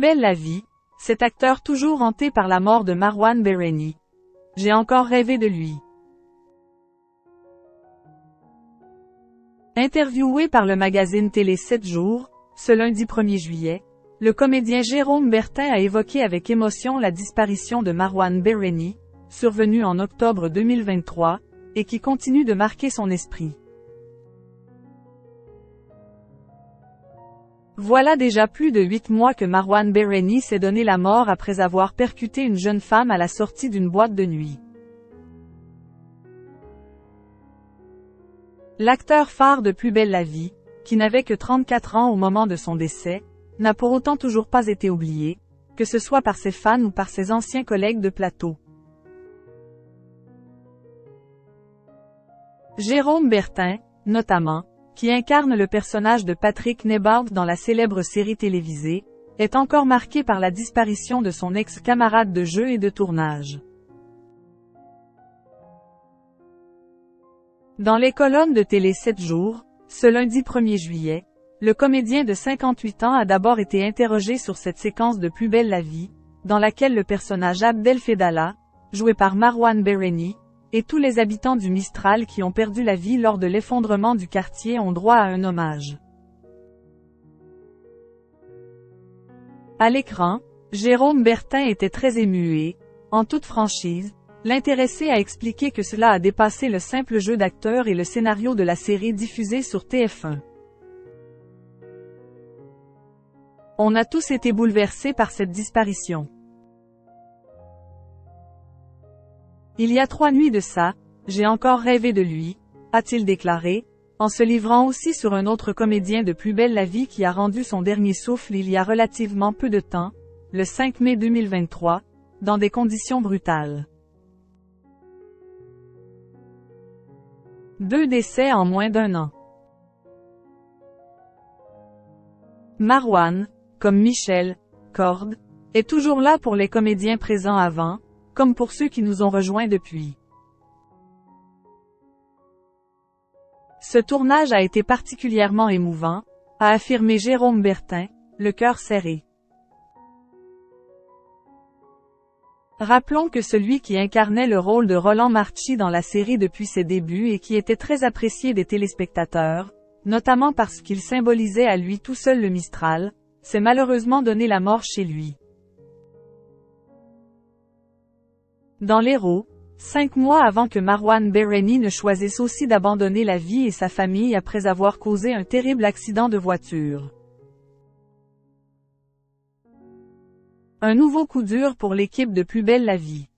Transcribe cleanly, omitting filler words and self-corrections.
belle la vie, cet acteur toujours hanté par la mort de Marwan Bereni. J'ai encore rêvé de lui. Interviewé par le magazine télé 7 jours, ce lundi 1er juillet, le comédien Jérôme Bertin a évoqué avec émotion la disparition de Marwan Bereni, survenue en octobre 2023, et qui continue de marquer son esprit. Voilà déjà plus de 8 mois que Marwan Bereni s'est donné la mort après avoir percuté une jeune femme à la sortie d'une boîte de nuit. L'acteur phare de Plus belle la vie, qui n'avait que 34 ans au moment de son décès, n'a pour autant toujours pas été oublié, que ce soit par ses fans ou par ses anciens collègues de plateau. Jérôme Bertin, notamment, qui incarne le personnage de Patrick Nebaud dans la célèbre série télévisée, est encore marqué par la disparition de son ex-camarade de jeu et de tournage. Dans les colonnes de Télé 7 jours, ce lundi 1er juillet, le comédien de 58 ans a d'abord été interrogé sur cette séquence de Plus belle la vie, dans laquelle le personnage Abdel Fedallah, joué par Marwan Bereni, et tous les habitants du Mistral qui ont perdu la vie lors de l'effondrement du quartier ont droit à un hommage. À l'écran, Jérôme Bertin était très ému et, en toute franchise, l'intéressé a expliqué que cela a dépassé le simple jeu d'acteur et le scénario de la série diffusée sur TF1. On a tous été bouleversés par cette disparition. Il y a 3 nuits de ça, j'ai encore rêvé de lui, a-t-il déclaré, en se livrant aussi sur un autre comédien de Plus belle la vie qui a rendu son dernier souffle il y a relativement peu de temps, le 5 mai 2023, dans des conditions brutales. 2 décès en moins d'1 an. Marwan, comme Michel, Cord, est toujours là pour les comédiens présents avant, comme pour ceux qui nous ont rejoints depuis. Ce tournage a été particulièrement émouvant, a affirmé Jérôme Bertin, le cœur serré. Rappelons que celui qui incarnait le rôle de Roland Marchi dans la série depuis ses débuts et qui était très apprécié des téléspectateurs, notamment parce qu'il symbolisait à lui tout seul le Mistral, s'est malheureusement donné la mort chez lui. Dans l'Hérault, 5 mois avant que Marwan Bereni ne choisisse aussi d'abandonner la vie et sa famille après avoir causé un terrible accident de voiture. Un nouveau coup dur pour l'équipe de Plus belle la vie.